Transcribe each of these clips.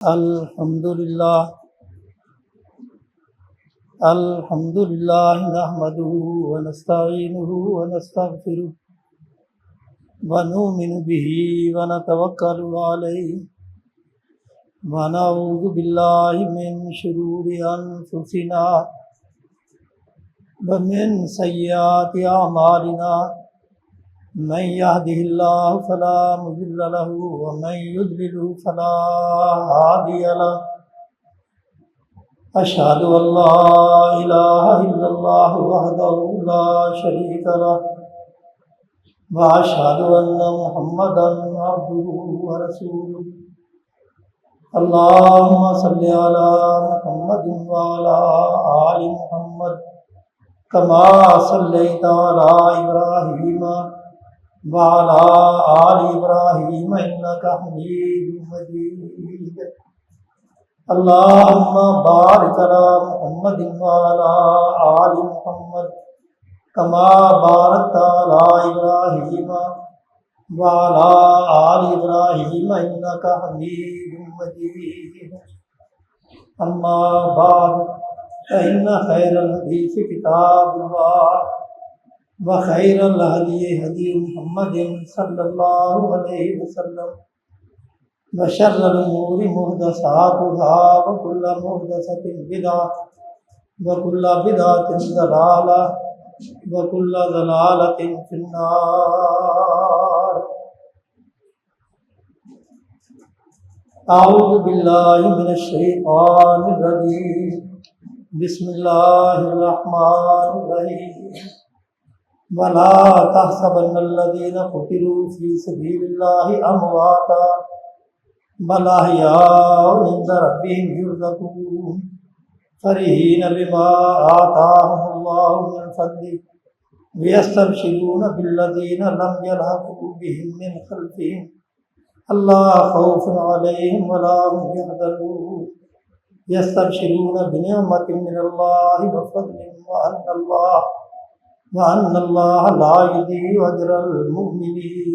الحمد لله نحمده ونستعينه ونستغفره ونؤمن به ونتوكل عليه ونعوذ بالله من شرور أنفسنا ومن سيئات أعمالنا من يهده الله فلا مضل له ومن يضلل فلا هادي له أشهد أن لا إله إلا الله وحده لا شريك له وأشهد أن محمدا عبده ورسوله اللهم صل على محمد وعلى آل محمد كما صليت على إبراهيم وعلى آل إبراهيم إنك حميد مجيد اللهم بارك على محمد وعلى آل محمد كما باركت على إبراهيم وعلى آل إبراهيم إنك حميد مجيد أما بعد فإن خير الحديث كتاب الله وخير الهدي هدي محمد صلى الله عليه وسلم وشر الأمور محدثاتها وكل محدثة بدعة وكل بدعة ضلالة وكل ضلالة في النار أعوذ بالله من الشيطان الرجيم بسم الله الرحمن الرحيم ولا تحسبن الذين قتلوا في سبيل الله أمواتا بل أحياء عند ربهم يرزقون فرحين بما آتاهم الله من فضله ويستبشرون بالذين لم يلحقوا بهم من خلفهم ألا خوف عليهم ولا هم يحزنون يستبشرون بنعمة من الله وفضل وأن الله لا يضيع أجر المؤمنين.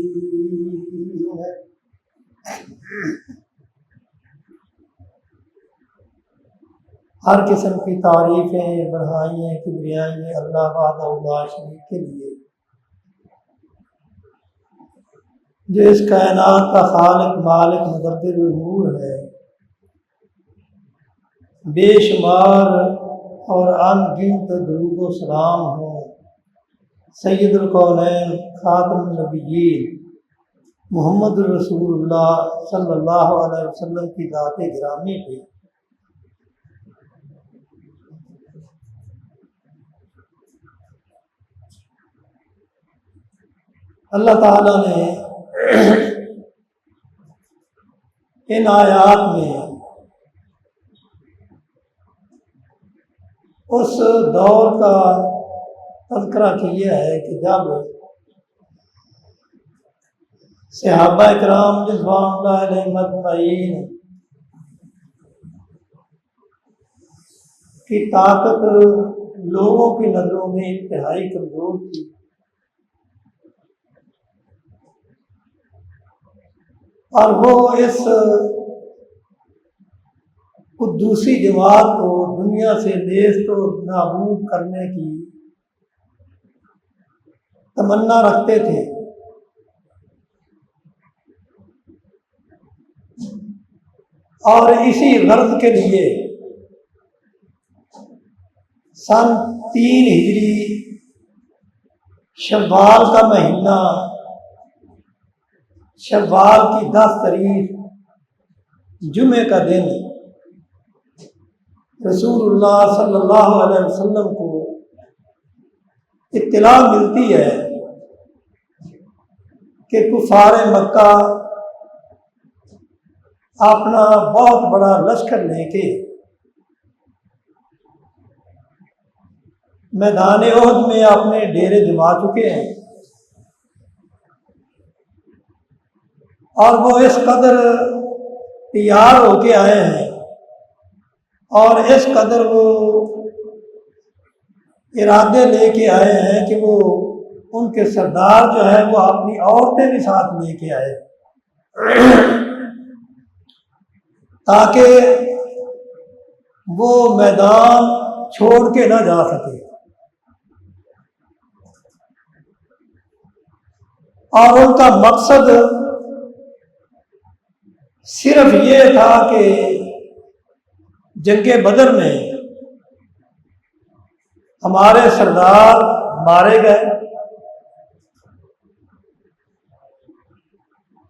ہر قسم کی تعریفیں، بڑھائیں، کبریائیں اللہ وحدہ لا شریک کے لیے، جو اس کائنات کا خالق، مالک، مدبر امور ہے۔ بے شمار اور ان گنت درود و سلام ہوں سید الکونین خاتم النبیین محمد الرسول اللہ صلی اللہ علیہ وسلم کی ذات گرامی پہ۔ اللہ تعالیٰ نے ان آیات میں اس دور کا تذکرہ کیا ہے کہ جب صحابہ اکرام رضوان اللہ علیہم اجمعین کی طاقت لوگوں کی نظروں میں انتہائی کمزور تھی، اور وہ اس قدوسی جماعت کو دنیا سے نیست و نابود کرنے کی تمنا رکھتے تھے۔ اور اسی غرض کے لیے سن 3 ہجری شوال کا مہینہ، شوال کی 10 تاریخ جمعے کا دن رسول اللہ صلی اللہ علیہ وسلم کو اطلاع ملتی ہے کہ کفار مکہ اپنا بہت بڑا لشکر لے کے میدان احد میں اپنے ڈیرے جما چکے ہیں، اور وہ اس قدر تیار ہو کے آئے ہیں، اور اس قدر وہ ارادے لے کے آئے ہیں کہ وہ ان کے سردار جو ہے وہ اپنی عورتیں بھی ساتھ لے کے آئے۔ تاکہ وہ میدان چھوڑ کے نہ جا سکے، اور ان کا مقصد صرف یہ تھا کہ جنگ بدر میں ہمارے سردار مارے گئے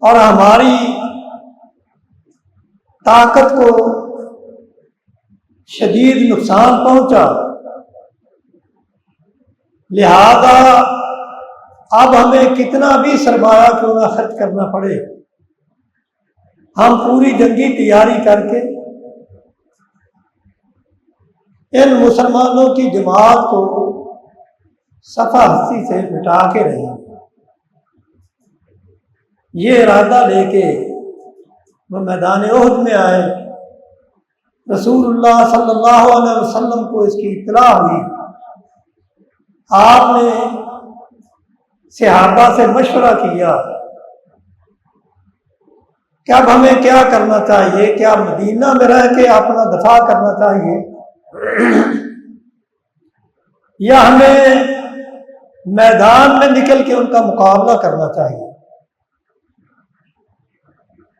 اور ہماری طاقت کو شدید نقصان پہنچا، لہذا اب ہمیں کتنا بھی سرمایہ کیوں نہ خرچ کرنا پڑے، ہم پوری جنگی تیاری کر کے ان مسلمانوں کی جماعت کو صفحہ ہستی سے مٹا کے رہیں گے۔ یہ ارادہ لے کے وہ میدان احد میں آئے۔ رسول اللہ صلی اللہ علیہ وسلم کو اس کی اطلاع ہوئی، آپ نے صحابہ سے مشورہ کیا کہ اب ہمیں کیا کرنا چاہیے، کیا مدینہ میں رہ کے اپنا دفاع کرنا چاہیے یا ہمیں میدان میں نکل کے ان کا مقابلہ کرنا چاہیے۔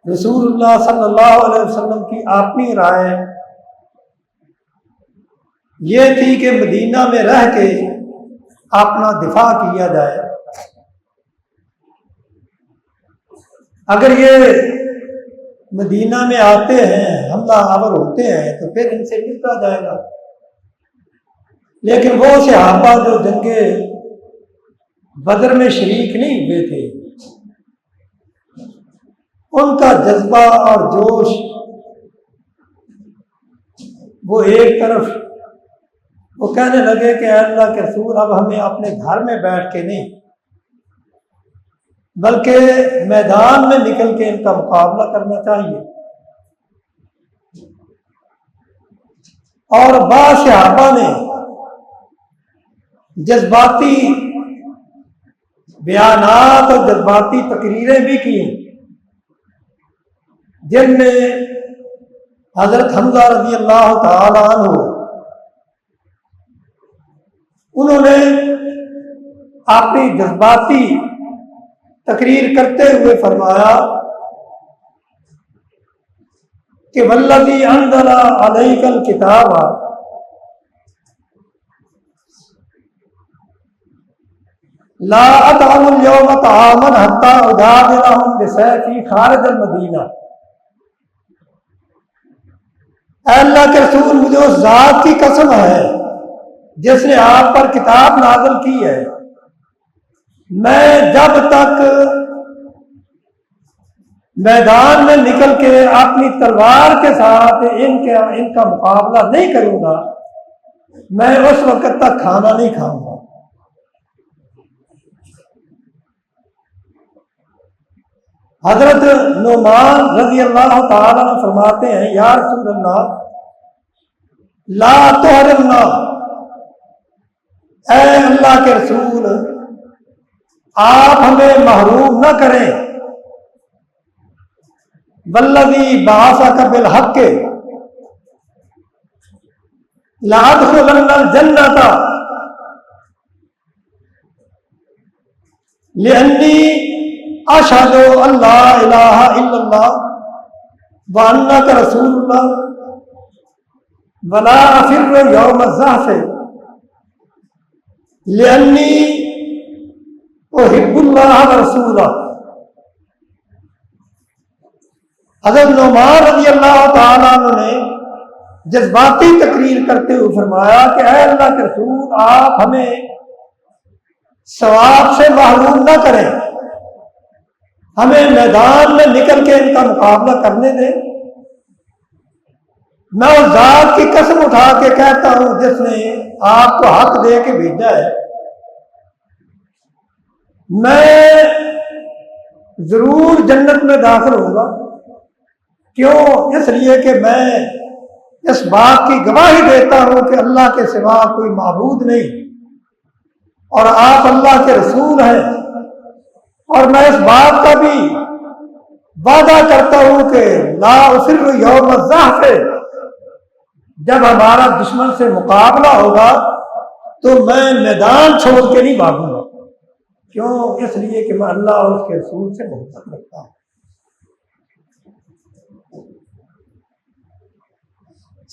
رسول اللہ صلی اللہ علیہ وسلم کی اپنی رائے یہ تھی کہ مدینہ میں رہ کے اپنا دفاع کیا جائے، اگر یہ مدینہ میں آتے ہیں، حملہ آور ہوتے ہیں تو پھر ان سے نپٹا جائے گا۔ لیکن وہ صحابہ جو جنگ بدر میں شریک نہیں ہوئے تھے، ان کا جذبہ اور جوش وہ ایک طرف، وہ کہنے لگے کہ اے اللہ کے رسول اب ہمیں اپنے گھر میں بیٹھ کے نہیں بلکہ میدان میں نکل کے ان کا مقابلہ کرنا چاہیے۔ اور بعض صحابہ نے جذباتی بیانات اور جذباتی تقریریں بھی کی، جن میں حضرت حمزہ رضی اللہ تعالی عنہ انہوں نے اپنی جذباتی تقریر کرتے ہوئے فرمایا کہ والذی انزل علیک الکتاب لا اطعم اليوم طعاما حتى اجادلهم بسیفی خارج المدینہ۔ اے اللہ کے رسول، مجھے اس ذات کی قسم ہے جس نے آپ پر کتاب نازل کی ہے، میں جب تک میدان میں نکل کے اپنی تلوار کے ساتھ ان کا مقابلہ نہیں کروں گا، میں اس وقت تک کھانا نہیں کھاؤں گا۔ حضرت نعمان رضی اللہ تعالیٰ عنہ فرماتے ہیں یا رسول اللہ لا تحرمنا، اے اللہ کے رسول آپ ہمیں محروم نہ کریں، والذی بعثک بالحق لأدخلن الجنۃ لأنی اشہد ان لا الہ الا اللہ وانک رسول اللہ ولا افر یوم الزحف لأنی احب اللہ ورسولہ۔ حضرت نعمان رضی اللہ تعالیٰ عنہ نے جذباتی تقریر کرتے ہوئے فرمایا کہ اے اللہ کے رسول آپ ہمیں ثواب سے محروم نہ کریں، ہمیں میدان میں نکل کے ان کا مقابلہ کرنے دیں۔ میں اس ذات کی قسم اٹھا کے کہتا ہوں جس نے آپ کو حق دے کے بھیجا ہے، میں ضرور جنت میں داخل ہوں گا۔ کیوں؟ اس لیے کہ میں اس بات کی گواہی دیتا ہوں کہ اللہ کے سوا کوئی معبود نہیں اور آپ اللہ کے رسول ہیں، اور میں اس بات کا بھی وعدہ کرتا ہوں کہ لا افر یوم الزحف، جب ہمارا دشمن سے مقابلہ ہوگا تو میں میدان چھوڑ کے نہیں بھاگوں گا۔ کیوں؟ اس لیے کہ میں اللہ اور اس کے رسول سے محبت رکھتا ہوں۔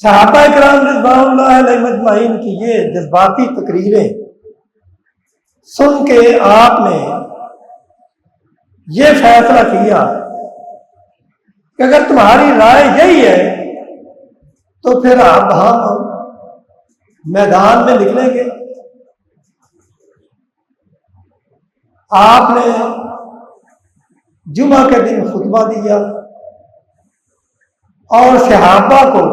صحابہ کرام رضوان اللہ علیہم اجمعین کی یہ جذباتی تقریریں سن کے آپ نے یہ فیصلہ کیا کہ اگر تمہاری رائے یہی ہے تو پھر اب ہم میدان میں نکلیں گے۔ آپ نے جمعہ کے دن خطبہ دیا اور صحابہ کو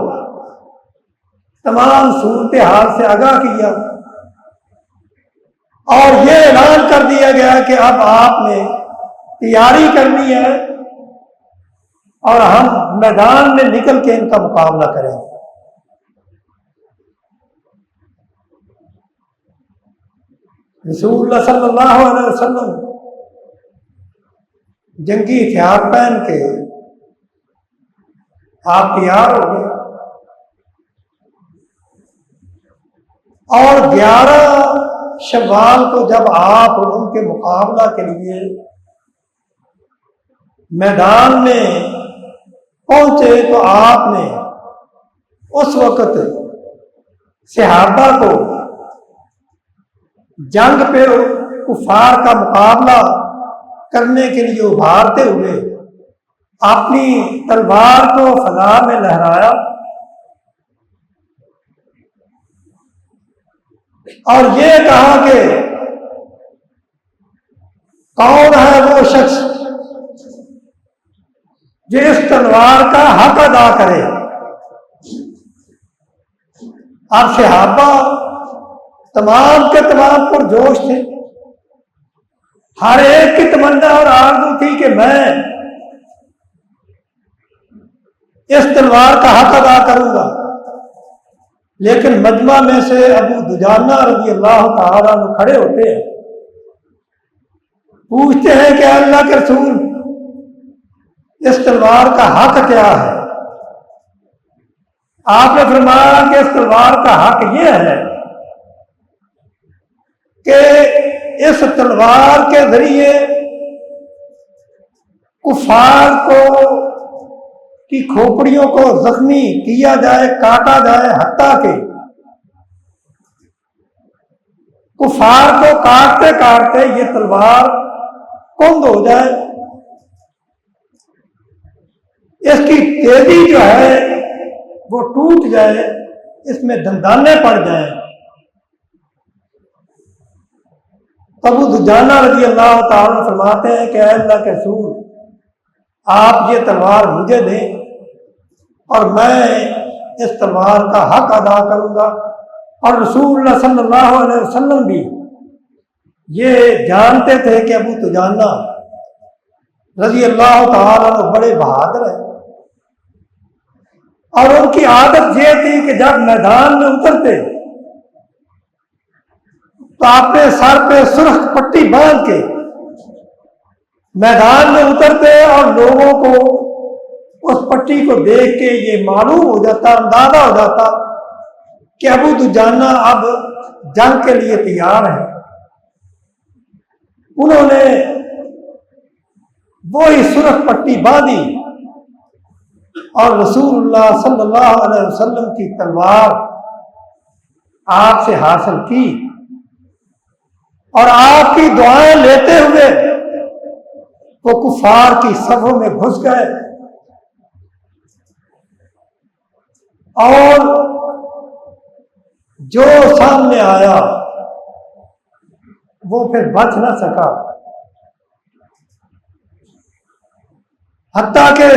تمام صورتحال سے آگاہ کیا، اور یہ اعلان کر دیا گیا کہ اب آپ نے تیاری کرنی ہے اور ہم میدان میں نکل کے ان کا مقابلہ کریں گے۔ رسول اللہ صلی اللہ علیہ وسلم جنگی ہتھیار پہن کے آپ تیار ہو گئے، اور 11 شوال کو جب آپ ان کے مقابلہ کے لیے میدان میں پہنچے تو آپ نے اس وقت صحابہ کو جنگ پہ کفار کا مقابلہ کرنے کے لیے ابھارتے ہوئے اپنی تلوار کو فضا میں لہرایا اور یہ کہا کہ کون ہے وہ شخص جو اس تلوار کا حق ادا کرے۔ اور صحابہ تمام کے تمام پرجوش تھے، ہر ایک کی تمنا اور آرزو تھی کہ میں اس تلوار کا حق ادا کروں گا۔ لیکن مجمع میں سے ابو دجانہ رضی اللہ تعالیٰ عنہ کھڑے ہوتے ہیں، پوچھتے ہیں کہ اللہ کے رسول اس تلوار کا حق کیا ہے؟ آپ نے فرمایا کہ اس تلوار کا حق یہ ہے کہ اس تلوار کے ذریعے کفار کو کی کھوپڑیوں کو زخمی کیا جائے، کاٹا جائے، حتیٰ کہ کفار کو کاٹتے کاٹتے یہ تلوار کند ہو جائے، اس کی تیزی جو ہے وہ ٹوٹ جائے، اس میں دندانے پڑ جائیں۔ ابو دجانہ رضی اللہ تعالیٰ فرماتے ہیں کہ اے اللہ کے رسول، آپ یہ تلوار مجھے دیں اور میں اس تلوار کا حق ادا کروں گا۔ اور رسول اللہ صلی اللہ علیہ وسلم بھی یہ جانتے تھے کہ ابو دجانہ رضی اللہ تعالیٰ عنہ بڑے بہادر ہیں، اور ان کی عادت یہ تھی کہ جب میدان میں اترتے تو اپنے سر پہ سرخ پٹی باندھ کے میدان میں اترتے، اور لوگوں کو اس پٹی کو دیکھ کے یہ معلوم ہو جاتا، اندازہ ہو جاتا کہ ابو دجانہ اب جنگ کے لیے تیار ہیں۔ انہوں نے وہی سرخ پٹی باندھی اور رسول اللہ صلی اللہ علیہ وسلم کی تلوار آپ سے حاصل کی، اور آپ کی دعائیں لیتے ہوئے وہ کفار کی صفوں میں گھس گئے، اور جو سامنے آیا وہ پھر بچ نہ سکا، حتیٰ کہ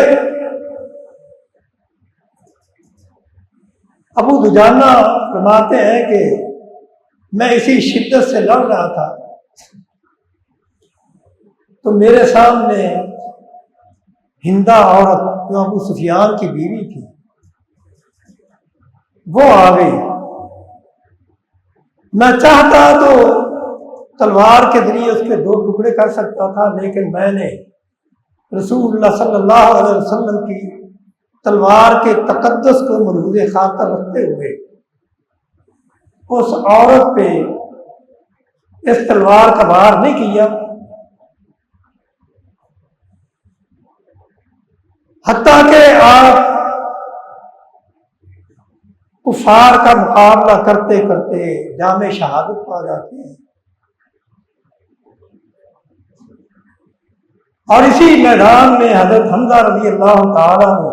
ابو دجانہ فرماتے ہیں کہ میں اسی شدت سے لڑ رہا تھا تو میرے سامنے ہندا عورت جو ابو سفیان کی بیوی تھی وہ آ گئی۔ میں چاہتا تو تلوار کے ذریعے اس کے 2 ٹکڑے کر سکتا تھا، لیکن میں نے رسول اللہ صلی اللہ علیہ وسلم کی تلوار کے تقدس کو ملحوظ خاطر رکھتے ہوئے اس عورت پہ اس تلوار کا وار نہیں کیا، حتیٰ کہ آپ کفار کا مقابلہ کرتے کرتے جام شہادت پا جاتے ہیں۔ اور اسی میدان میں حضرت حمزہ رضی اللہ تعالیٰ عنہ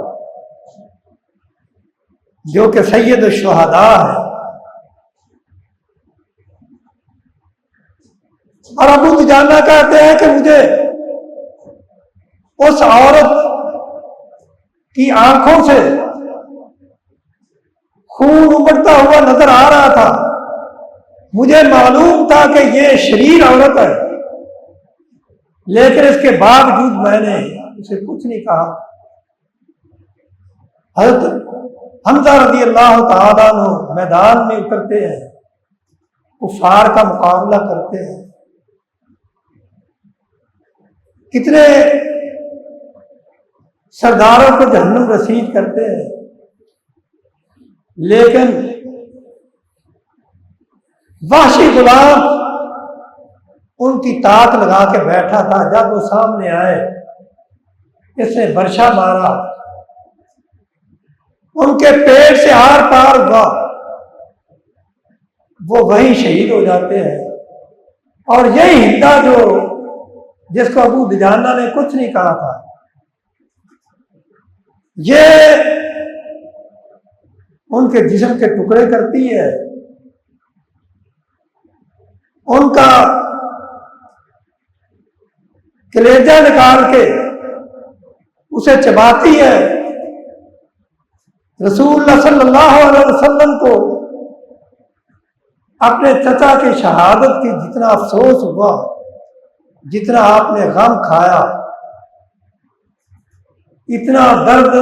جو کہ سید الشہداء ہے، اور ابو دجانہ کہتے ہیں کہ مجھے اس عورت کی آنکھوں سے خون ابلتا ہوا نظر آ رہا تھا، مجھے معلوم تھا کہ یہ شریر عورت ہے، لیکن اس کے باوجود میں نے اسے کچھ نہیں کہا۔ حضرت حمزہ رضی اللہ تعالیٰ عنہ میدان میں اترتے ہیں، کفار کا مقابلہ کرتے ہیں، کتنے سرداروں کو جہنم رسید کرتے ہیں، لیکن وحشی غلام ان کی طاق لگا کے بیٹھا تھا۔ جب وہ سامنے آئے، اس نے برشا مارا، ان کے پیٹ سے آر پار ہوا، وہ وہیں شہید ہو جاتے ہیں۔ اور یہی ہندا جو جس کو ابو دجانہ نے کچھ نہیں کہا تھا، یہ ان کے جسم کے ٹکڑے کرتی ہے، ان کا کلیجہ نکال کے اسے چباتی ہے۔ رسول اللہ صلی اللہ علیہ وسلم کو اپنے چچا کی شہادت کی جتنا افسوس ہوا، جتنا آپ نے غم کھایا، اتنا درد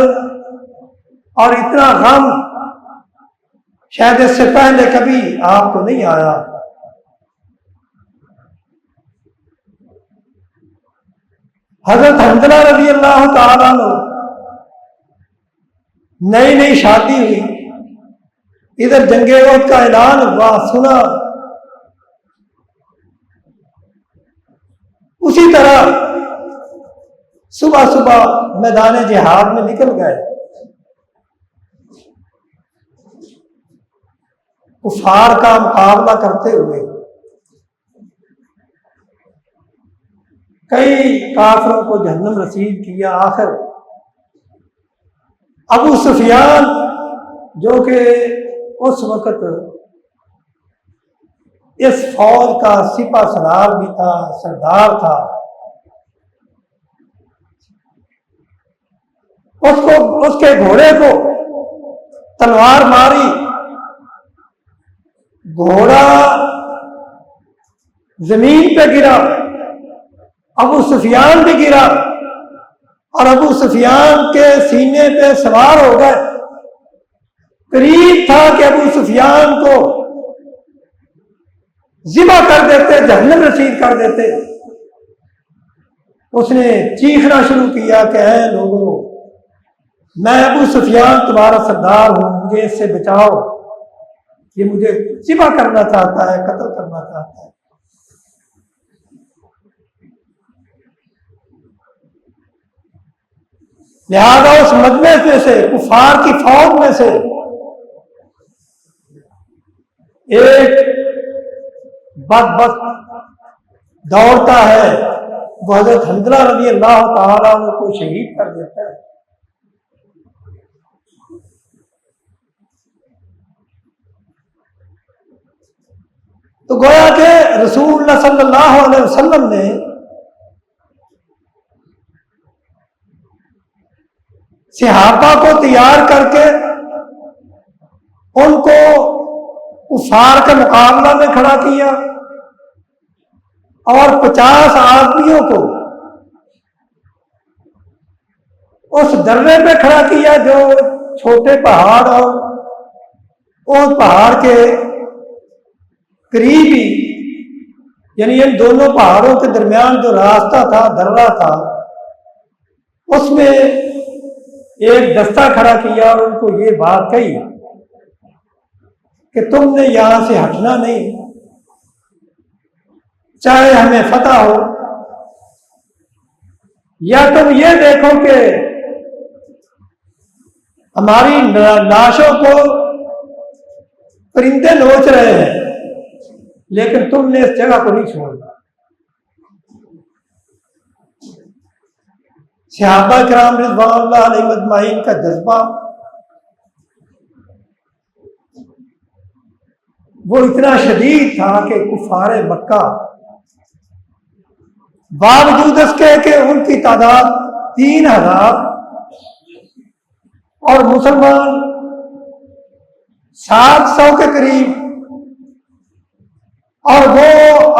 اور اتنا غم شاید اس سے پہلے کبھی آپ کو نہیں آیا۔ حضرت حنظلہ رضی اللہ تعالیٰ عنہ نئی نئی شادی ہوئی، ادھر جنگ احد کا اعلان ہوا، سنا، اسی طرح صبح صبح میدان جہاد میں نکل گئے، کفار کا مقابلہ کرتے ہوئے۔ کئی کافروں کو جہنم رسید کیا۔ آخر ابو سفیان جو کہ اس وقت اس فوج کا سپہ سالار بھی تھا، سردار تھا، اس کے گھوڑے کو تلوار ماری، گھوڑا زمین پہ گرا، ابو سفیان بھی گرا، اور ابو سفیان کے سینے پہ سوار ہو گئے۔ قریب تھا کہ ابو سفیان کو ذبح کر دیتے، جہنم رسید کر دیتے۔ اس نے چیخنا شروع کیا کہ اے لوگوں، میں ابو سفیان تمہارا سردار ہوں، مجھے اس سے بچاؤ، یہ مجھے ذبح کرنا چاہتا ہے، قتل کرنا چاہتا ہے۔ لہذا اس مجمع میں سے، کفار کی فوج میں سے ایک بدبخت دوڑتا ہے، وہ حضرت حنظلہ رضی اللہ تعالیٰ عنہ کو شہید کر دیتا ہے۔ تو گویا کہ رسول اللہ صلی اللہ علیہ وسلم نے صحابہ کو تیار کر کے ان کو کفار کے مقابلہ میں کھڑا کیا، اور 50 آدمیوں کو اس درے پہ کھڑا کیا جو چھوٹے پہاڑ اور اس پہاڑ کے قریب ہی، یعنی ان دونوں پہاڑوں کے درمیان جو راستہ تھا، درہ تھا، اس میں ایک دستہ کھڑا کیا اور ان کو یہ بات کہی کہ تم نے یہاں سے ہٹنا نہیں، چاہے ہمیں فتح ہو، یا تم یہ دیکھو کہ ہماری لاشوں کو پرندے نوچ رہے ہیں، لیکن تم نے اس جگہ کو نہیں چھوڑنا۔ صحابہ کرام رضوان اللہ علیہ اجمعین کا جذبہ وہ اتنا شدید تھا کہ کفار مکہ باوجود اس کے کہ ان کی تعداد 3000 اور مسلمان 700 کے قریب، اور وہ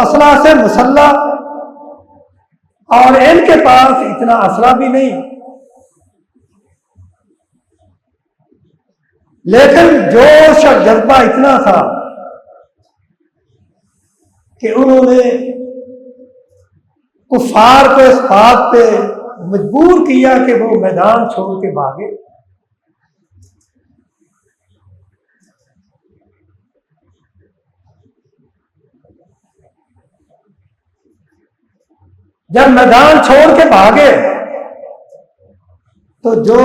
اسلحہ سے مسلح، اور ان کے پاس اتنا اسلحہ بھی نہیں، لیکن جوش اور جذبہ اتنا تھا کہ انہوں نے کفار کو اس بات پہ مجبور کیا کہ وہ میدان چھوڑ کے بھاگے۔ جب میدان چھوڑ کے بھاگے تو جو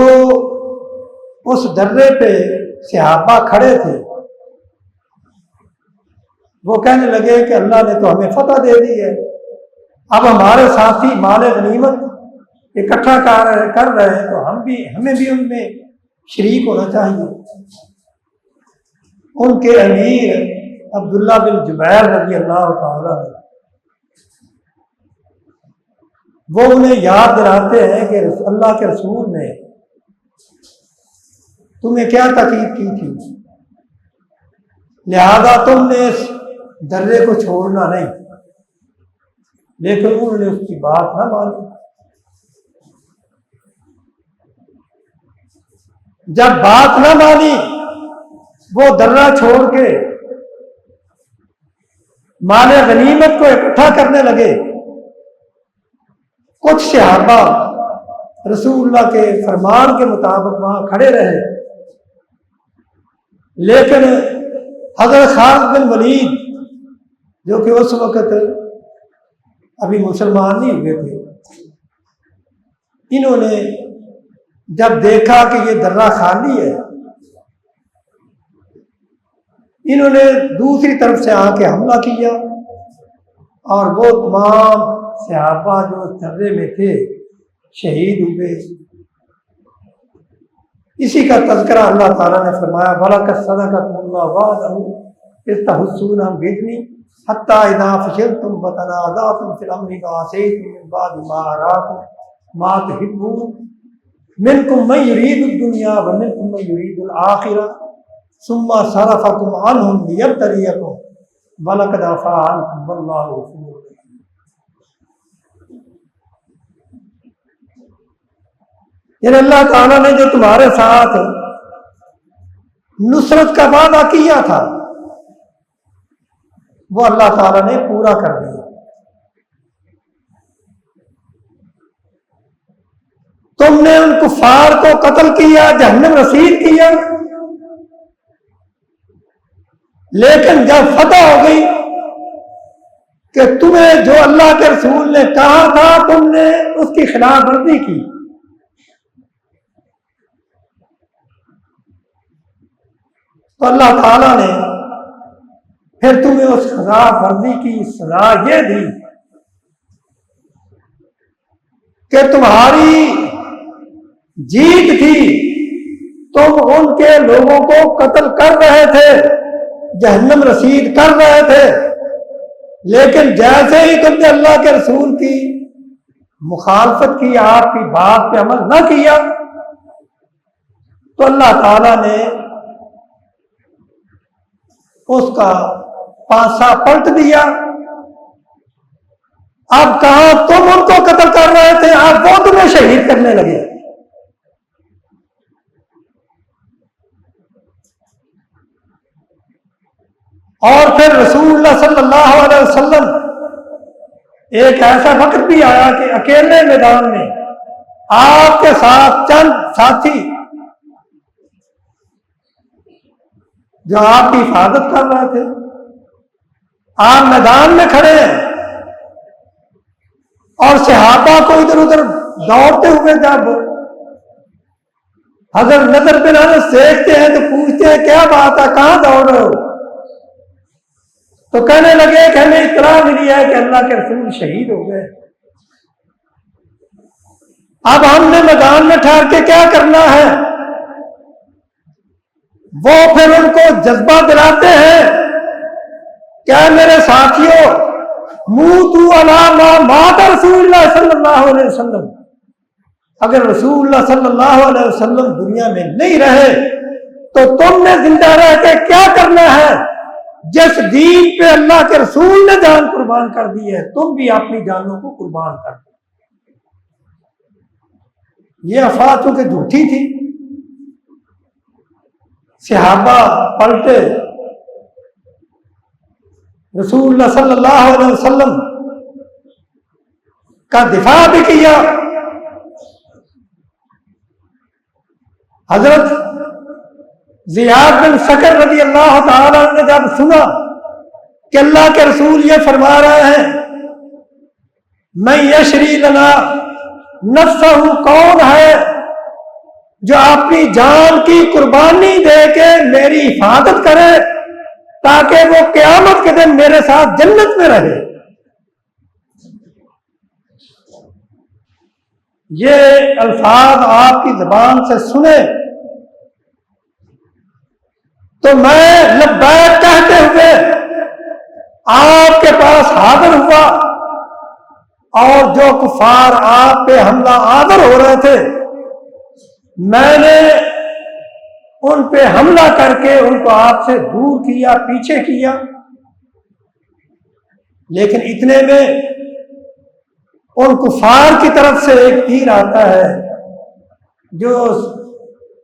اس درے پہ صحابہ کھڑے تھے وہ کہنے لگے کہ اللہ نے تو ہمیں فتح دے دی ہے، اب ہمارے ساتھی مال غنیمت اکٹھا کر رہے ہیں تو ہمیں بھی ان میں شریک ہونا چاہیے۔ ان کے امیر عبداللہ بن جبیر رضی اللہ تعالیٰ عنہ وہ انہیں یاد دلاتے ہیں کہ اللہ کے رسول نے تمہیں کیا تاکید کی تھی، لہذا تم نے اس درے کو چھوڑنا نہیں، لیکن انہوں نے اس کی بات نہ مانی۔ جب بات نہ مانی وہ درہ چھوڑ کے مال غنیمت کو اکٹھا کرنے لگے۔ کچھ صحابہ رسول اللہ کے فرمان کے مطابق وہاں کھڑے رہے، لیکن حضرت خالد بن ولید جو کہ اس وقت ابھی مسلمان نہیں ہوئے تھے، انہوں نے جب دیکھا کہ یہ درہ خالی ہے، انہوں نے دوسری طرف سے آ کے حملہ کیا، اور وہ تمام صحابہ جو اس درے میں تھے شہید ہوئے۔ اسی کا تذکرہ اللہ تعالیٰ نے فرمایا وَلَقَدْ صَدَقَكُمُ اللَّهُ وَعْدَهُ إِذْ تَحُسُّونَهُم بِإِذْنِهِ حَتَّىٰ إِذَا فَشِلْتُمْ وَتَنَازَعْتُمْ فِي الْأَمْرِ وَعَصَيْتُم مِّن بَعْدِ مَا أَرَاكُم مَّا تُحِبُّونَ مِنكُم مَّن يُرِيدُ الدُّنْيَا وَمِنكُم مَّن يُرِيدُ الْآخِرَةَ ثُمَّ صَرَفَكُمْ عَنْهُمْ لِيَبْتَلِيَكُمْ وَلَقَدْ عَفَا عَنكُمْ وَاللَّهُ غَفُورٌ رَّحِيمٌ۔ یعنی اللہ تعالیٰ نے جو تمہارے ساتھ نصرت کا وعدہ کیا تھا وہ اللہ تعالیٰ نے پورا کر دیا۔ تم نے ان کفار کو قتل کیا، جہنم رسید کیا، لیکن جب فتح ہو گئی کہ تمہیں جو اللہ کے رسول نے کہا تھا تم نے اس کی خلاف ورزی کی، تو اللہ تعالیٰ نے پھر تمہیں اس خلاف ورزی کی سزا یہ دی کہ تمہاری جیت تھی، تم ان کے لوگوں کو قتل کر رہے تھے، جہنم رسید کر رہے تھے، لیکن جیسے ہی تم نے اللہ کے رسول کی مخالفت کی، آپ کی بات پہ عمل نہ کیا، تو اللہ تعالیٰ نے اس کا پانسا پلٹ دیا۔ اب کہاں تم ان کو قتل کر رہے تھے، اب وہ تمہیں شہید کرنے لگے۔ اور پھر رسول اللہ صلی اللہ علیہ وسلم ایک ایسا وقت بھی آیا کہ اکیلے میدان میں آپ کے ساتھ چند ساتھی جو آپ کی حفاظت کر رہے تھے، آپ میدان میں کھڑے ہیں اور صحابہ کو ادھر ادھر دوڑتے ہوئے جب حضرت نضر بن انس دیکھتے ہیں تو پوچھتے ہیں کیا بات ہے، کہاں دوڑ رہے ہو؟ تو کہنے لگے کہ ہمیں اطلاع ملی ہے کہ اللہ کے رسول شہید ہو گئے، اب ہم نے میدان میں ٹھہر کے کیا کرنا ہے؟ وہ پھر ان کو جذبہ دلاتے ہیں، کیا میرے ساتھیوں، موتوا علی ما مات رسول اللہ صلی اللہ علیہ وسلم، اگر رسول اللہ صلی اللہ علیہ وسلم دنیا میں نہیں رہے تو تم نے زندہ رہ کے کیا کرنا ہے؟ جس دین پہ اللہ کے رسول نے جان قربان کر دی ہے تم بھی اپنی جانوں کو قربان کر دو۔ یہ افواہ چونکہ جھوٹی تھی، صحابہ پلٹے، رسول اللہ صلی اللہ علیہ وسلم کا دفاع بھی کیا۔ حضرت زیاد بن سکر رضی اللہ تعالی عنہ نے جب سنا کہ اللہ کے رسول یہ فرما رہے ہیں من یشری لنا نفسہ، کون ہے جو اپنی جان کی قربانی دے کے میری حفاظت کرے تاکہ وہ قیامت کے دن میرے ساتھ جنت میں رہے۔ یہ الفاظ آپ کی زبان سے سنے تو میں لبیک کہتے ہوئے آپ کے پاس حاضر ہوا، اور جو کفار آپ پہ حملہ آور ہو رہے تھے میں نے ان پہ حملہ کر کے ان کو آپ سے دور کیا، پیچھے کیا، لیکن اتنے میں ان کفار کی طرف سے ایک تیر آتا ہے جو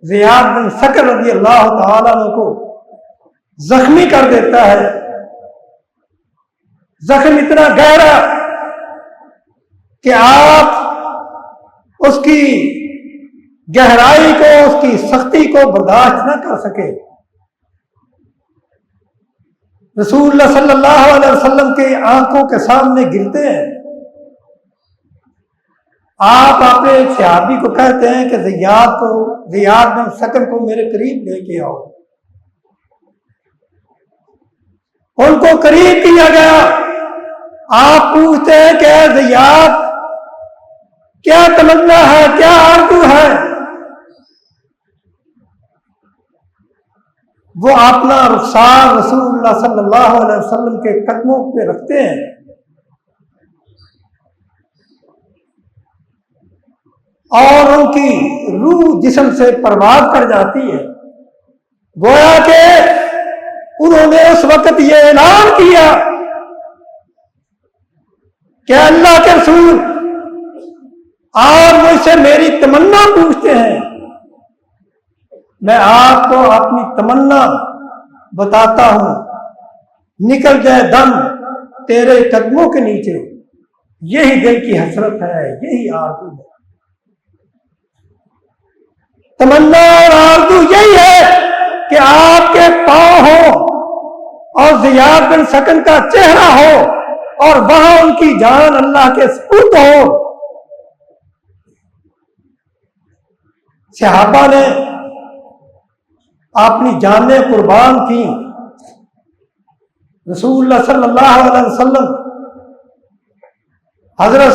زیاد بن سکر رضی اللہ تعالیٰ عنہ کو زخمی کر دیتا ہے۔ زخم اتنا گہرا کہ آپ اس کی گہرائی کو، اس کی سختی کو برداشت نہ کر سکے۔ رسول اللہ صلی اللہ علیہ وسلم کے آنکھوں کے سامنے گرتے ہیں۔ آپ اپنے ایک صحابی کو کہتے ہیں کہ زیاد بن سکر کو میرے قریب لے کے آؤ۔ ان کو قریب کیا گیا، آپ پوچھتے ہیں کہ اے زیاد کیا تمنا ہے، کیا آرزو ہے؟ وہ اپنا رخسار رسول اللہ صلی اللہ علیہ وسلم کے قدموں پہ رکھتے ہیں اور ان کی روح جسم سے پرواز کر جاتی ہے، گویا کہ انہوں نے اس وقت یہ اعلان کیا کہ اللہ کے رسول آپ مجھ سے میری تمنا پوچھتے ہیں، میں آپ کو اپنی تمنا بتاتا ہوں، نکل جائے دم تیرے قدموں کے نیچے، یہی دل کی حسرت ہے، یہی آرزو ہے۔ تمنا اور آرزو یہی ہے کہ آپ کے پاؤں ہوں اور زیاد بن سکن کا چہرہ ہو اور وہاں ان کی جان اللہ کے سپرد ہو۔ صحابہ نے اپنی جانیں قربان کی، رسول اللہ صلی اللہ علیہ وسلم حضرت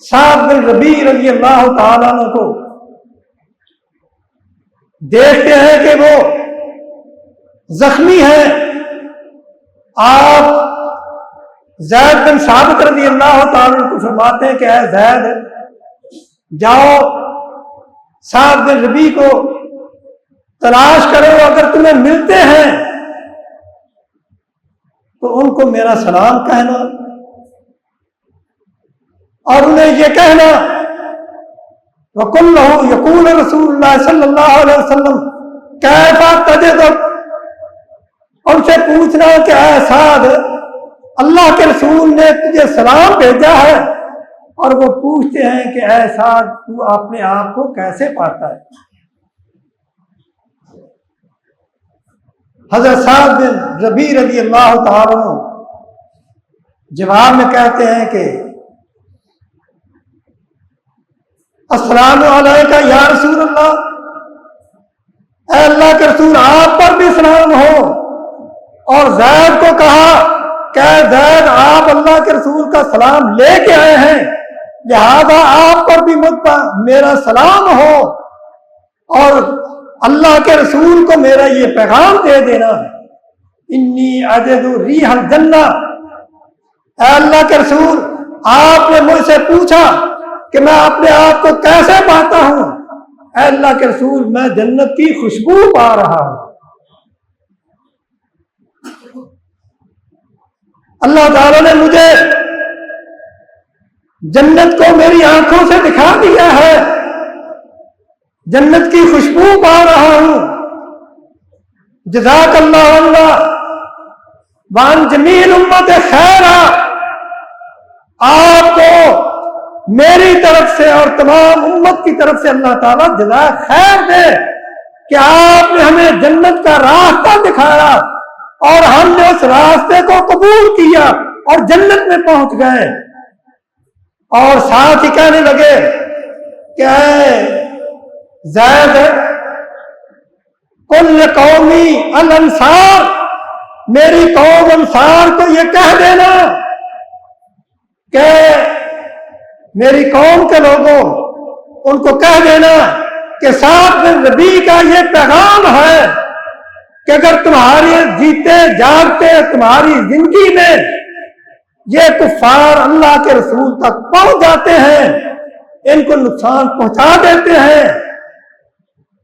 سعد بن ربیع رضی اللہ تعالیٰ عنہ کو دیکھتے ہیں کہ وہ زخمی ہیں، آپ زید بن ثابت رضی اللہ تعالیٰ عنہ کو فرماتے ہیں کہ اے زید جاؤ سعد بن ربیع کو تلاش کرو، اگر تمہیں ملتے ہیں تو ان کو میرا سلام کہنا اور انہیں یہ کہنا وَقُلْ لَهُ يَقُولُ رسول اللہ صلی اللہ علیہ وسلم كَيْفَ تَجِدُكَ، ان سے پوچھنا کہ اے سعد اللہ کے رسول نے تجھے سلام بھیجا ہے، اور وہ پوچھتے ہیں کہ اے سعد تو اپنے آپ کو کیسے پاتا ہے؟ حضرت سعد بن ربیع رضی اللہ تعالیٰ عنہ جواب میں کہتے ہیں کہ السلام علیکہ یا رسول اللہ، اے اللہ کے رسول آپ پر بھی سلام ہو۔ اور زید کو کہا کہ اے زید آپ اللہ کے رسول کا سلام لے کے آئے ہیں، لہذا آپ پر بھی مجھ پر میرا سلام ہو، اور اللہ کے رسول کو میرا یہ پیغام دے دینا، انی اجد ریح الجنہ۔ اے اللہ کے رسول آپ نے مجھ سے پوچھا کہ میں اپنے آپ کو کیسے پاتا ہوں، اے اللہ کے رسول میں جنت کی خوشبو پا رہا ہوں۔ اللہ تعالیٰ نے مجھے جنت کو میری آنکھوں سے دکھا دیا ہے، جنت کی خوشبو پا رہا ہوں۔ جزاک اللہ عنا وعن جمیع امت خیرا، آپ کو میری طرف سے اور تمام امت کی طرف سے اللہ تعالیٰ جزائے خیر دے کہ آپ نے ہمیں جنت کا راستہ دکھایا اور ہم نے اس راستے کو قبول کیا اور جنت میں پہنچ گئے۔ اور ساتھ ہی کہنے لگے کہ اے زید کل قومی الانصار، میری قوم انصار کو یہ کہہ دینا کہ میری قوم کے لوگوں ان کو کہہ دینا کہ سعد بن ربیع کا یہ پیغام ہے کہ اگر تمہارے جیتے جاگتے تمہاری زندگی میں یہ کفار اللہ کے رسول تک پہنچ جاتے ہیں، ان کو نقصان پہنچا دیتے ہیں،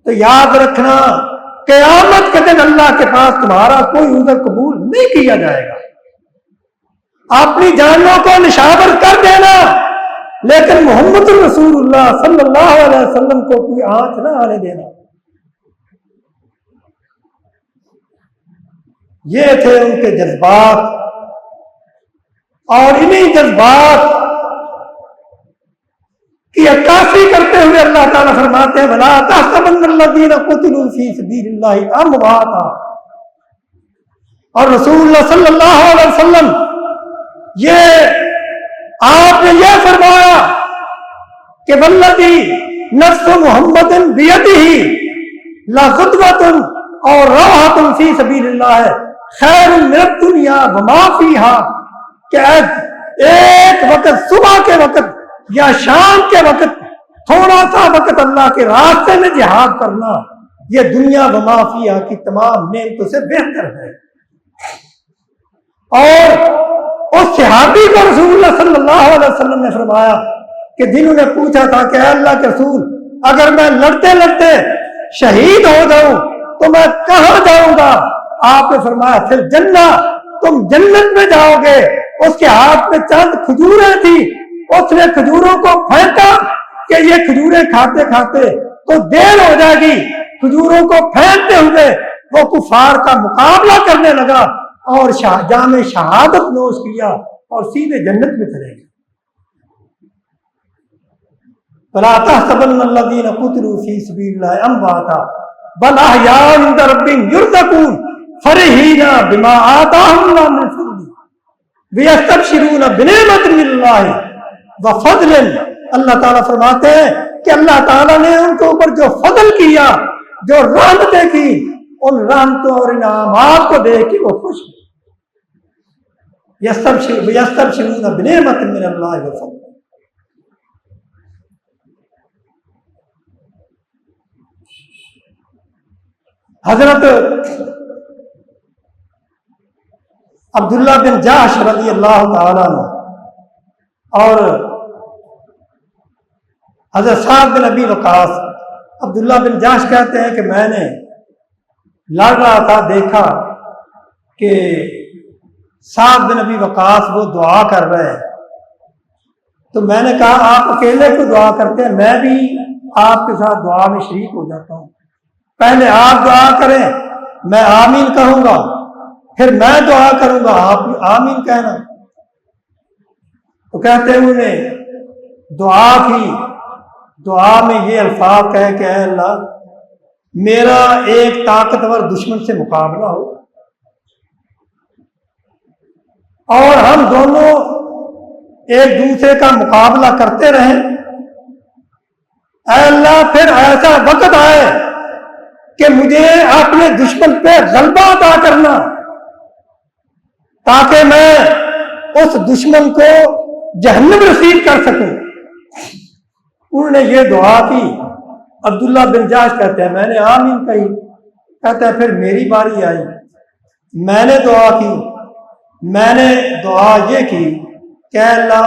تو یاد رکھنا قیامت کے دن اللہ کے پاس تمہارا کوئی عذر قبول نہیں کیا جائے گا۔ اپنی جانوں کو نشاور کر دینا، لیکن محمد رسول اللہ صلی اللہ علیہ وسلم کو کوئی آنچ نہ آنے دینا۔ یہ تھے ان کے جذبات، اور انہی جذبات کی عکاسی کرتے ہوئے اللہ تعالیٰ فرماتے ہیں وَلَا تَحْسَبَنَّ الَّذِينَ قُتِلُوا فِي سَبِيلِ اللَّهِ أَمْوَاتًا۔ اور رسول اللہ صلی اللہ علیہ وسلم یہ آپ نے یہ فرمایا کہ وَالَّذِي نَفْسُ مُحَمَّدٍ بِيَدِهِ لَغُدْوَةٌ اور رَوْحَةٌ فِي سَبِيلِ اللَّهِ خَيْرٌ مِنَ الدُّنْيَا وَمَا فِيهَا، کہ ایک وقت صبح کے وقت یا شام کے وقت تھوڑا سا وقت اللہ کے راستے میں جہاد کرنا یہ دنیا وما فیہا کی تمام نعمتوں سے بہتر ہے۔ اور اس صحابی کو رسول اللہ صلی اللہ علیہ وسلم نے فرمایا کہ جنہوں نے پوچھا تھا کہ اے اللہ کے رسول اگر میں لڑتے لڑتے شہید ہو جاؤں تو میں کہاں جاؤں گا؟ آپ نے فرمایا پھر جنت، تم جنت میں جاؤ گے۔ اس کے ہاتھ میں چند کھجوریں تھی، اس نے کھجوروں کو پھینکا کہ یہ کھجوریں کھاتے کھاتے تو دیر ہو جائے گی، کھجوروں کو پھینکتے ہوئے وہ کفار کا مقابلہ کرنے لگا اور جام شہادت نوش کیا اور سیدھے جنت میں چلے گئے۔ فَلَا تَحْسَبَنَّ الَّذِينَ قُتِلُوا فِي سَبِيلِ اللَّهِ أَمْوَاتًا بَلْ أَحْيَاءٌ عِندَ رَبِّهِمْ يُرْزَقُونَ فَرِحِينَ بِمَا آتَاهُمُ اللَّهُ مِنْ فَضْلِهِ وَيَسْتَبْشِرُونَ بِنِعْمَةٍ مِّنَ اللَّهِ وَفَضْلٍ۔ اللہ تعالیٰ فرماتے ہیں کہ اللہ تعالیٰ نے ان کے اوپر جو فضل کیا، جو رحمتیں کی، ان رحمتوں اور انعامات کو دیکھ کے وہ خوش ہوئے۔ یستبشرون بنعمت من اللہ وفضل۔ حضرت عبداللہ بن جاش رضی اللہ تعالیٰ عنہ اور حضرت سعد بن ابی وقاص، عبداللہ بن جاش کہتے ہیں کہ میں نے لڑ رہا تھا، دیکھا کہ سعد بن ابی وقاص وہ دعا کر رہے ہیں، تو میں نے کہا آپ اکیلے کو دعا کرتے ہیں، میں بھی آپ کے ساتھ دعا میں شریک ہو جاتا ہوں، پہلے آپ دعا کریں میں آمین کہوں گا، پھر میں دعا کروں گا آپ آمین کہنا۔ تو کہتے ہیں انہیں دعا کی، دعا میں یہ الفاظ کہے کہ اے اللہ میرا ایک طاقتور دشمن سے مقابلہ ہو اور ہم دونوں ایک دوسرے کا مقابلہ کرتے رہیں۔ اے اللہ پھر ایسا وقت آئے کہ مجھے اپنے دشمن پہ غلبہ عطا کرنا تاکہ میں اس دشمن کو جہنم رسید کر سکوں۔ انہوں نے یہ دعا کی۔ عبداللہ بن جاش کہتے ہیں میں نے آمین کہی، کہتا ہے پھر میری باری آئی، میں نے دعا کی، میں نے دعا یہ کی کہ اے اللہ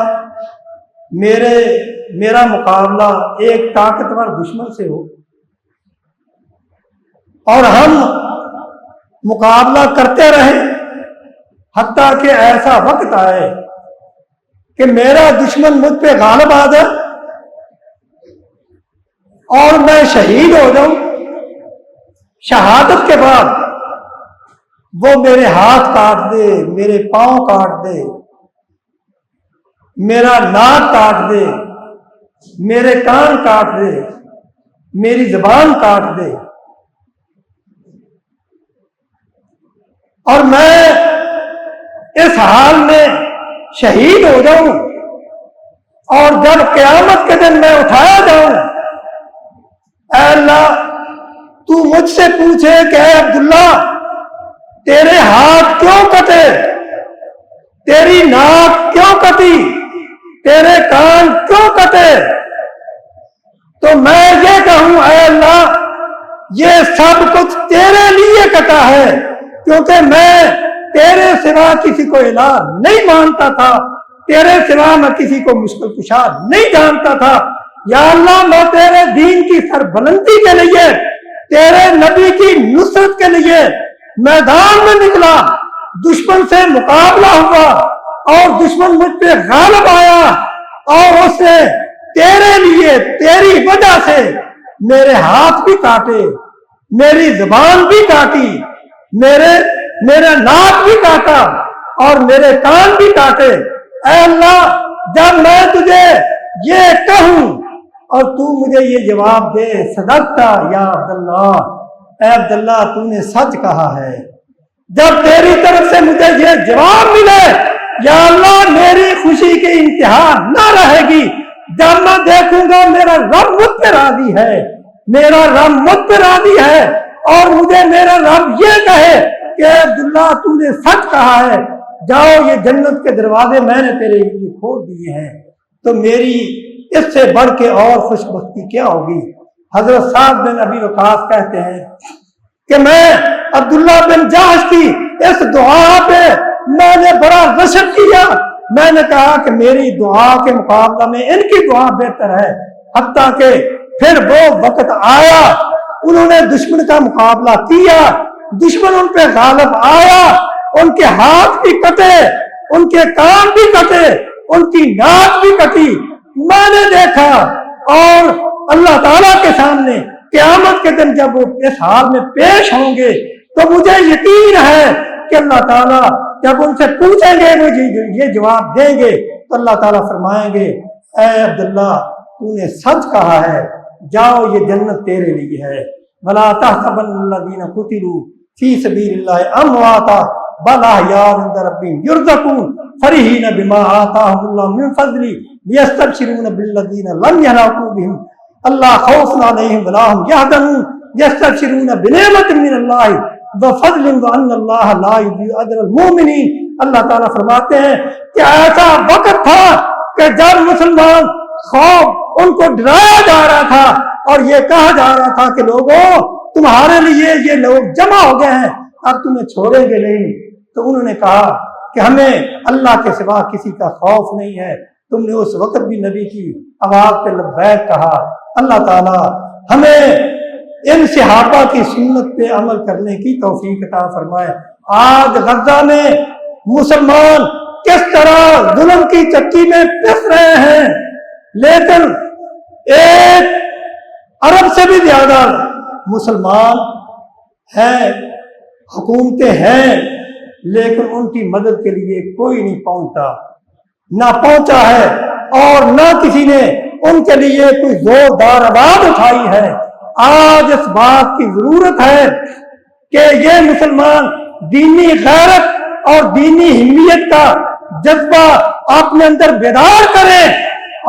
میرا مقابلہ ایک طاقتور دشمن سے ہو اور ہم مقابلہ کرتے رہیں حتیٰ کہ ایسا وقت آئے کہ میرا دشمن مجھ پہ غالب آ جائے اور میں شہید ہو جاؤں۔ شہادت کے بعد وہ میرے ہاتھ کاٹ دے، میرے پاؤں کاٹ دے، میرا ناک کاٹ دے، میرے کان کاٹ دے، میری زبان کاٹ دے، اور میں اس حال میں شہید ہو جاؤں اور جب قیامت کے دن میں اٹھایا جاؤں، اے اللہ تو مجھ سے پوچھے کہ اے عبداللہ تیرے ہاتھ کیوں کٹے، تیری ناک کیوں کٹی، تیرے کان کیوں کٹے، تو میں یہ کہوں اے اللہ یہ سب کچھ تیرے لیے کٹا ہے، کیونکہ میں تیرے سوا کسی کو الہ نہیں مانتا تھا، تیرے سوا میں کسی کو مشکل کشا نہیں جانتا تھا۔ یا اللہ میں تیرے دین کی سربلندی کے لیے، تیرے نبی کی نصرت کے لیے میدان میں نکلا، دشمن سے مقابلہ ہوا اور دشمن مجھ پہ غالب آیا اور اس نے تیرے لیے تیری وجہ سے میرے ہاتھ بھی کاٹے، میری زبان بھی کاٹی، میرا ناک بھی کاٹا اور میرے کان بھی کاٹے۔ اے اللہ جب میں تجھے یہ کہوں اور تو مجھے یہ جواب دے صدقتا یا عبداللہ، اے عبداللہ تو نے سچ کہا ہے، جب تیری طرف سے مجھے یہ جواب ملے یا اللہ میری خوشی کی انتہا نہ رہے گی جب میں دیکھوں گا میرا رب مجھ پہ راضی ہے، میرا رب مجھ پہ راضی ہے اور مجھے میرا رب یہ کہے کہ عبداللہ تو نے سچ کہا ہے، جاؤ یہ جنت کے دروازے میں نے تیرے لیے کھول دیے ہیں، تو میری اس سے بڑھ کے اور خوش بختی کیا ہوگی۔ حضرت سعد بن ابی وقاص کہتے ہیں کہ میں عبداللہ بن جاش کی اس دعا پہ میں نے بڑا غشب کیا، میں نے کہا کہ میری دعا کے مقابلہ میں ان کی دعا بہتر ہے، حتیٰ کہ پھر وہ وقت آیا انہوں نے دشمن کا مقابلہ کیا، دشمن ان پہ غالب آیا، ان کے ہاتھ بھی کٹے، ان کے کان بھی کٹے، ان کی ناک بھی کٹی، میں نے دیکھا، اور اللہ تعالیٰ کے سامنے قیامت کے دن جب وہ اس حال میں پیش ہوں گے تو مجھے یقین ہے کہ اللہ تعالیٰ جب ان سے پوچھیں گے وہ یہ جواب دیں گے تو اللہ تعالیٰ فرمائیں گے اے عبداللہ تو نے سچ کہا ہے، جاؤ یہ جنت تیرے لیے ہے۔ وَلَا تَحْسَبَنَّ الَّذِينَ قُتِلُوا فِي سَبِيلِ اللَّهِ أَمْوَاتًا بَلْ أَحْيَاءٌ عِندَ رَبِّهِمْ يُرْزَقُونَ فَرِحِينَ بِمَا آتَاهُمُ اللَّهُ مِنْ فَضْلِهِ يَسْتَبْشِرُونَ بِالَّذِينَ لَمْ يَلْحَقُوا بِهِمْ أَلَّا خَوْفٌ عَلَيْهِمْ وَلَا هُمْ يَحْزَنُونَ يَسْتَبْشِرُونَ بِنِعْمَةٍ مِّنَ اللَّهِ وَفَضْلٍ وَأَنَّ اللَّهَ لَا يُضِيعُ أَجْرَ الْمُؤْمِنِينَ۔ اللہ تعالیٰ فرماتے ہیں کہ ایسا وقت تھا کہ جب مسلمان خوف ان کو ڈرایا جا رہا تھا اور یہ کہا جا رہا تھا کہ لوگوں تمہارے لیے یہ لوگ جمع ہو گئے ہیں، اب تمہیں چھوڑیں گے نہیں، تو انہوں نے کہا کہ ہمیں اللہ کے سوا کسی کا خوف نہیں ہے۔ تم نے اس وقت بھی نبی کی آواز پہ لبیک کہا۔ اللہ تعالیٰ ہمیں ان صحابہ کی سنت پہ عمل کرنے کی توفیق عطا فرمائے۔ آج غزہ میں مسلمان کس طرح ظلم کی چکی میں پس رہے ہیں، لیکن ایک ارب سے بھی زیادہ مسلمان ہیں، حکومتیں ہیں، لیکن ان کی مدد کے لیے کوئی نہیں پہنچتا۔ نہ پہنچا ہے اور نہ کسی نے ان کے لیے کوئی زوردار آواز اٹھائی ہے۔ آج اس بات کی ضرورت ہے کہ یہ مسلمان دینی غیرت اور دینی حمیت کا جذبہ اپنے اندر بیدار کریں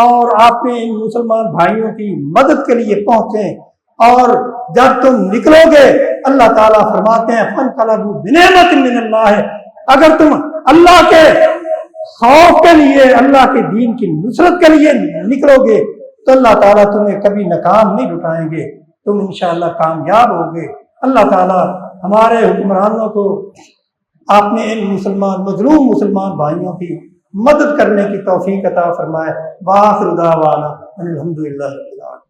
اور اپنے ان مسلمان بھائیوں کی مدد کے لیے پہنچیں۔ اور جب تم نکلو گے اللہ تعالیٰ فرماتے ہیں فانقلبوا بنعمت من اللہ، اگر تم اللہ کے خوف کے لیے، اللہ کے دین کی نصرت کے لیے نکلو گے تو اللہ تعالیٰ تمہیں کبھی ناکام نہیں اٹھائیں گے، تم انشاءاللہ کامیاب ہوگے۔ اللہ تعالیٰ ہمارے حکمرانوں کو اپنے ان مظلوم مسلمان بھائیوں کی مدد کرنے کی توفیق عطا فرمائے۔ وآخر دعوانا ان الحمدللہ رب العالمین۔